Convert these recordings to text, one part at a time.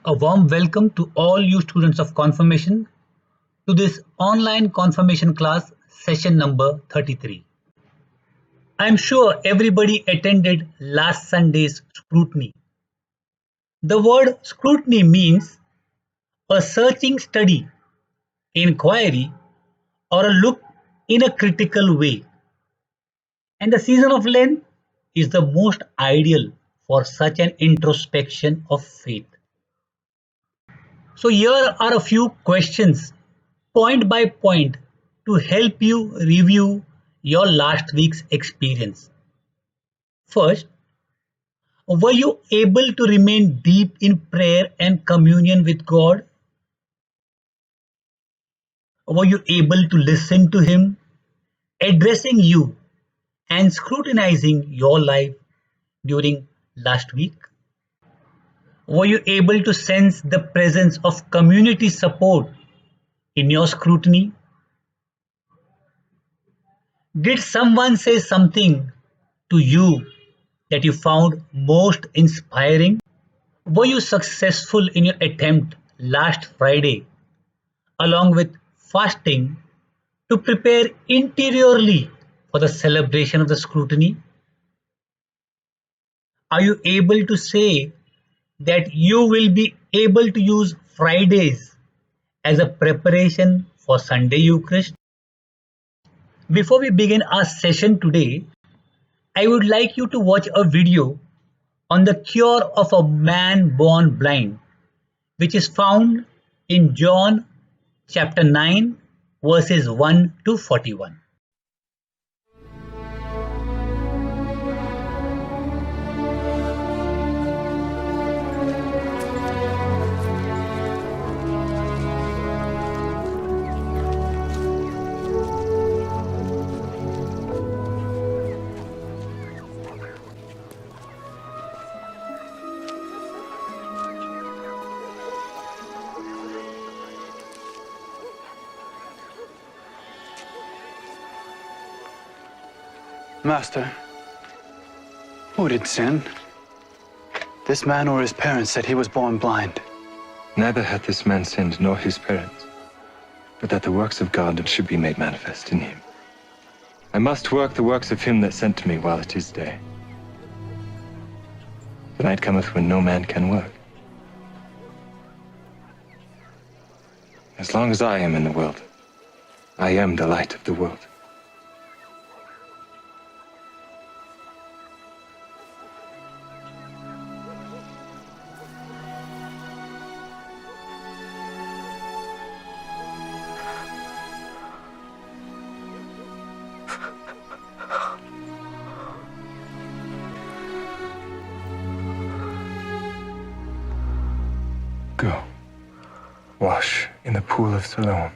A warm welcome to all you students of confirmation to this online confirmation class session number 33. I am sure everybody attended last Sunday's scrutiny. The word scrutiny means a searching study, inquiry, or a look in a critical way. And the season of Lent is the most ideal for such an introspection of faith. So here are a few questions point by point to help you review your last week's experience. First, were you able to remain deep in prayer and communion with God? Were you able to listen to Him addressing you and scrutinizing your life during last week? Were you able to sense the presence of community support in your scrutiny? Did someone say something to you that you found most inspiring? Were you successful in your attempt last Friday, along with fasting, to prepare interiorly for the celebration of the scrutiny? Are you able to say that you will be able to use Fridays as a preparation for Sunday Eucharist? Before we begin our session today, I would like you to watch a video on the cure of a man born blind, which is found in John chapter 9, verses 1 to 41. Master, who did sin? This man or his parents said he was born blind. Neither hath this man sinned nor his parents, but that the works of God should be made manifest in him. I must work the works of him that sent me while it is day. The night cometh when no man can work. As long as I am in the world, I am the light of the world. Go, wash in the pool of Siloam.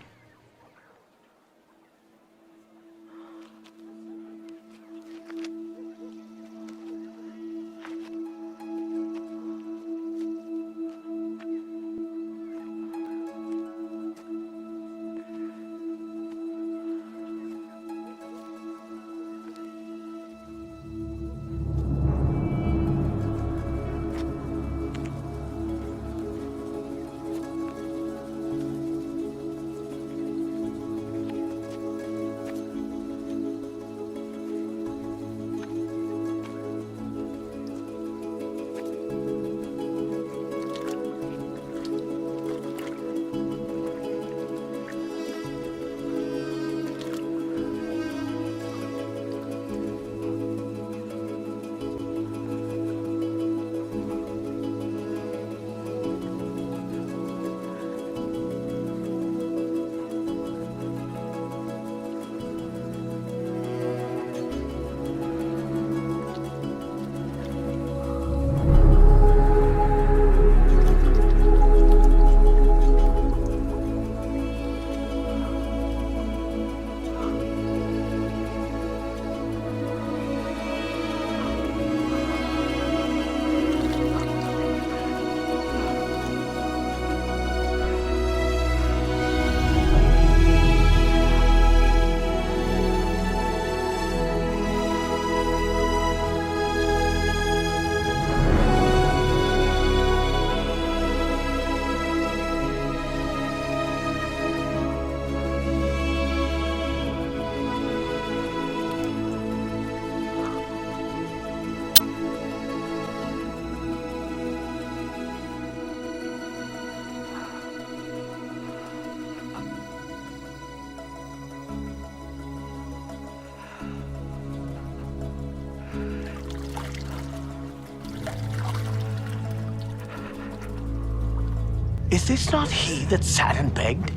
this not he that sat and begged?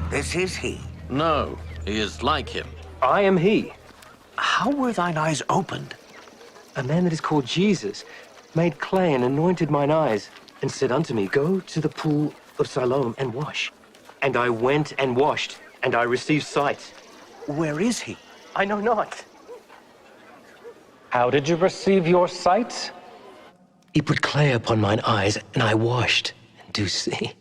This is he. No, he is like him. I am he. How were thine eyes opened? A man that is called Jesus made clay and anointed mine eyes, and said unto me, Go to the pool of Siloam and wash. And I went and washed, and I received sight. Where is he? I know not. How did you receive your sight? He put clay upon mine eyes, and I washed, and do see.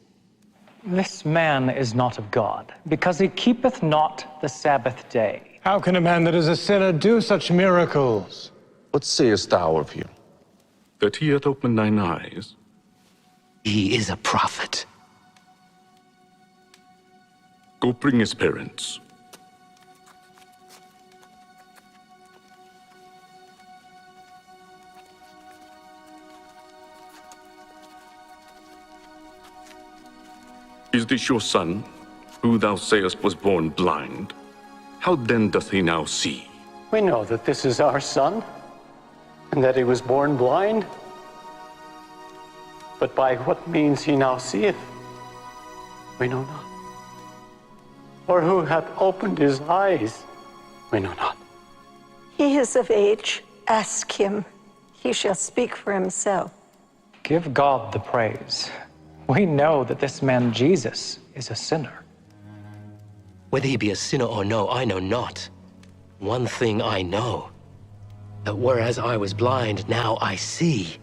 This man is not of God, because he keepeth not the Sabbath day. How can a man that is a sinner do such miracles? What sayest thou of him? That he hath opened thine eyes. He is a prophet. Go bring his parents. Is this your son, who thou sayest was born blind? How then doth he now see? We know that this is our son, and that he was born blind. But by what means he now seeth, we know not. Or who hath opened his eyes, we know not. He is of age. Ask him. He shall speak for himself. Give God the praise. We know that this man Jesus is a sinner. Whether he be a sinner or no, I know not. One thing I know, that whereas I was blind, now I see.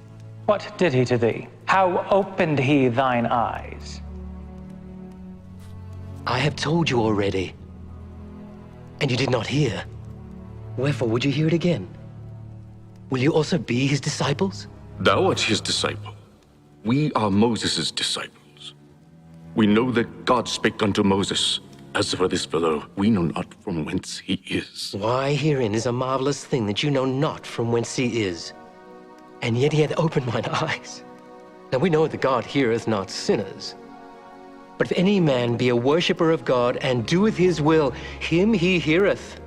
What did he to thee? How opened he thine eyes? I have told you already, and you did not hear. Wherefore would you hear it again? Will you also be his disciples? Thou art his disciple. We are Moses' disciples. We know that God spake unto Moses. As for this fellow, we know not from whence he is. Why, herein is a marvelous thing, that you know not from whence he is. And yet he hath opened mine eyes. Now we know that God heareth not sinners. But if any man be a worshipper of God, and doeth his will, him he heareth.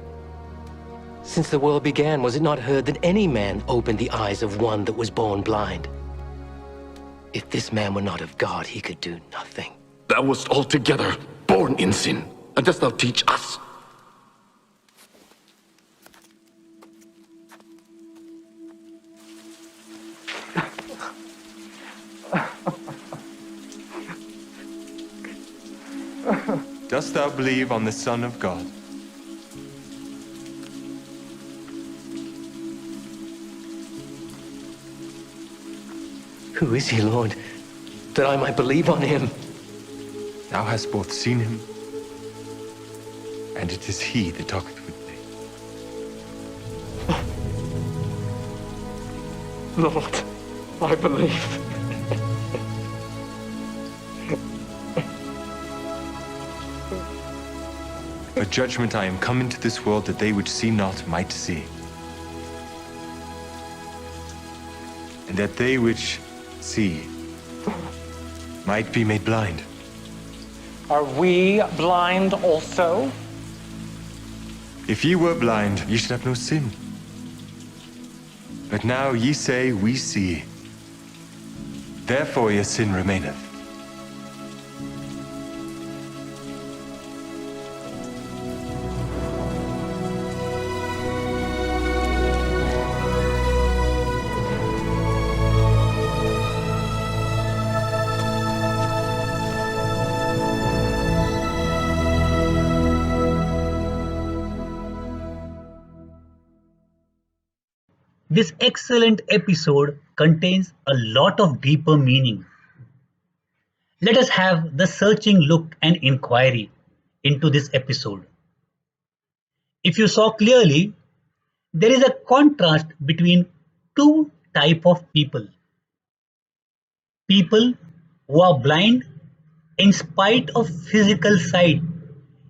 Since the world began, was it not heard that any man opened the eyes of one that was born blind? If this man were not of God, he could do nothing. Thou wast altogether born in sin, and dost thou teach us? Dost thou believe on the Son of God? Who is he, Lord, that I might believe on him? Thou hast both seen him, and it is he that talketh with thee. Lord, I believe. A judgment I am come into this world, that they which see not might see, and that they which see might be made blind. Are we blind also? If ye were blind, ye should have no sin. But now ye say, we see. Therefore your sin remaineth. This excellent episode contains a lot of deeper meaning. Let us have the searching look and inquiry into this episode. If you saw clearly, there is a contrast between two types of people. People who are blind in spite of physical sight.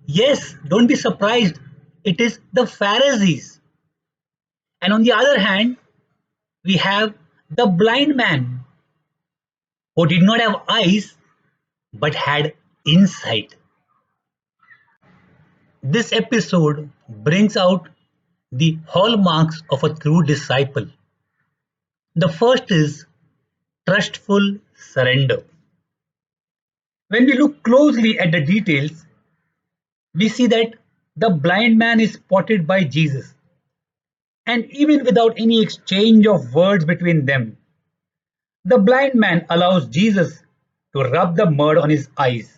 Yes, don't be surprised, it is the Pharisees. And on the other hand, we have the blind man who did not have eyes but had insight. This episode brings out the hallmarks of a true disciple. The first is trustful surrender. When we look closely at the details, we see that the blind man is spotted by Jesus. And even without any exchange of words between them, the blind man allows Jesus to rub the mud on his eyes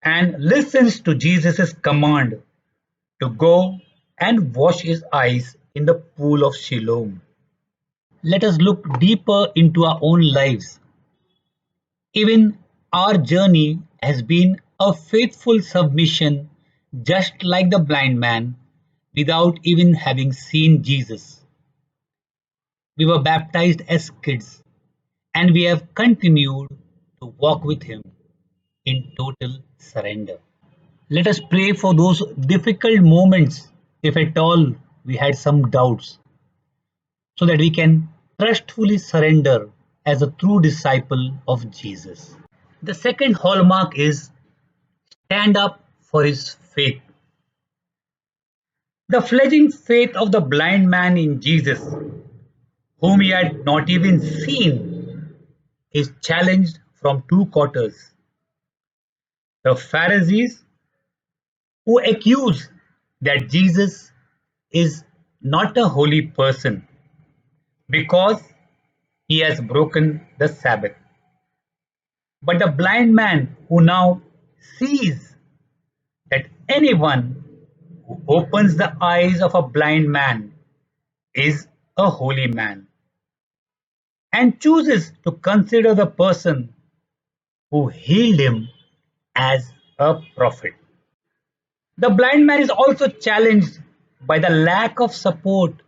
and listens to Jesus' command to go and wash his eyes in the pool of Siloam. Let us look deeper into our own lives. Even our journey has been a faithful submission, just like the blind man, without even having seen Jesus. We were baptized as kids, and we have continued to walk with Him in total surrender. Let us pray for those difficult moments, if at all we had some doubts, so that we can trustfully surrender as a true disciple of Jesus. The second hallmark is stand up for his faith. The fledgling faith of the blind man in Jesus, whom he had not even seen, is challenged from two quarters. The Pharisees, who accuse that Jesus is not a holy person because he has broken the Sabbath. But the blind man who now sees that anyone who opens the eyes of a blind man is a holy man, and chooses to consider the person who healed him as a prophet. The blind man is also challenged by the lack of support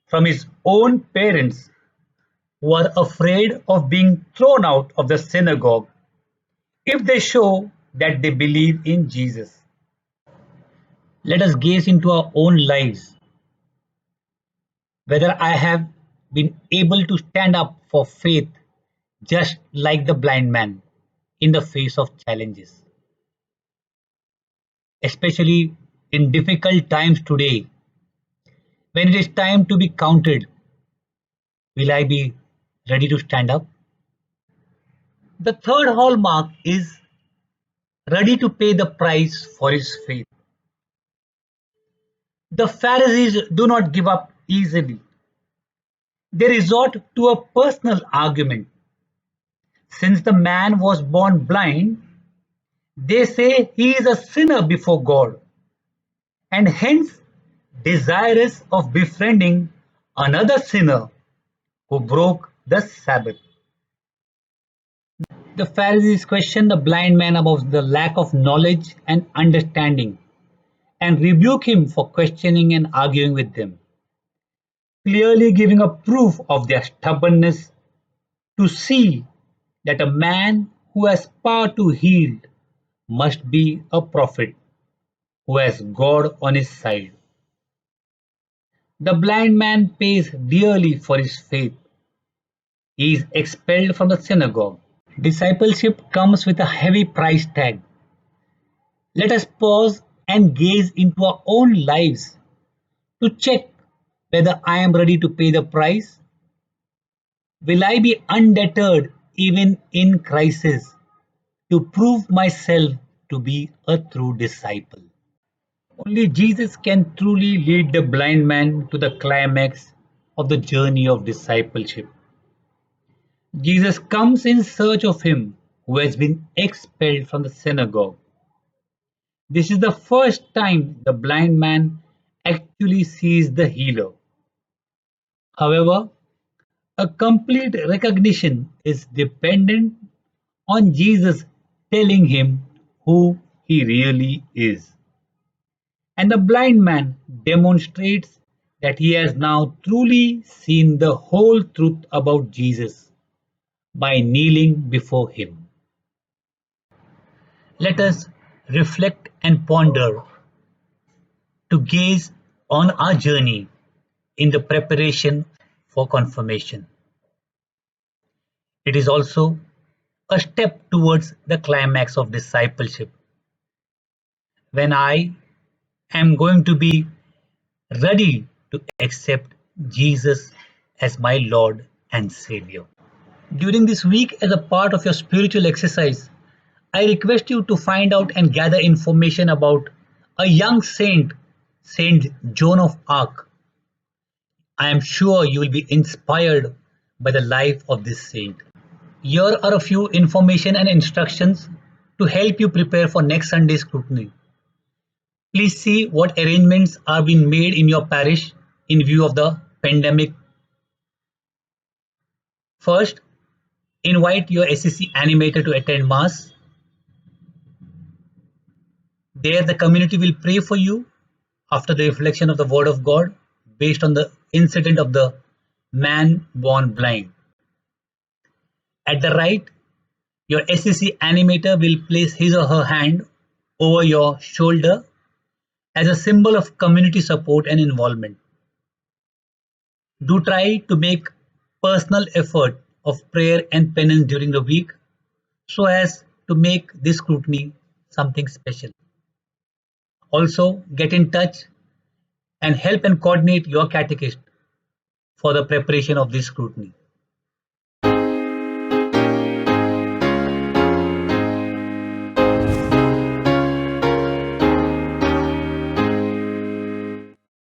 from his own parents, who are afraid of being thrown out of the synagogue if they show that they believe in Jesus. Let us gaze into our own lives, whether I have been able to stand up for faith just like the blind man in the face of challenges. Especially in difficult times today, when it is time to be counted, will I be ready to stand up? The third hallmark is ready to pay the price for his faith. The Pharisees do not give up easily. They resort to a personal argument. Since the man was born blind, they say he is a sinner before God, and hence desirous of befriending another sinner who broke the Sabbath. The Pharisees question the blind man about the lack of knowledge and understanding, and rebuke him for questioning and arguing with them, clearly giving a proof of their stubbornness to see that a man who has power to heal must be a prophet who has God on his side. The blind man pays dearly for his faith. He is expelled from the synagogue. Discipleship comes with a heavy price tag. Let us pause and gaze into our own lives to check whether I am ready to pay the price. Will I be undeterred even in crisis to prove myself to be a true disciple? Only Jesus can truly lead the blind man to the climax of the journey of discipleship. Jesus comes in search of him who has been expelled from the synagogue. This is the first time the blind man actually sees the healer. However, a complete recognition is dependent on Jesus telling him who he really is. And the blind man demonstrates that he has now truly seen the whole truth about Jesus by kneeling before him. Let us reflect and ponder to gaze on our journey in the preparation for confirmation. It is also a step towards the climax of discipleship, when I am going to be ready to accept Jesus as my Lord and Savior. During this week, as a part of your spiritual exercise, I request you to find out and gather information about a young saint, Saint Joan of Arc. I am sure you will be inspired by the life of this saint. Here are a few information and instructions to help you prepare for next Sunday's scrutiny. Please see what arrangements are being made in your parish in view of the pandemic. First, invite your SCC animator to attend Mass. There, the community will pray for you after the reflection of the Word of God based on the incident of the man born blind. At the right, your SCC animator will place his or her hand over your shoulder as a symbol of community support and involvement. Do try to make personal effort of prayer and penance during the week so as to make this scrutiny something special. Also, get in touch and help and coordinate your catechist for the preparation of this scrutiny.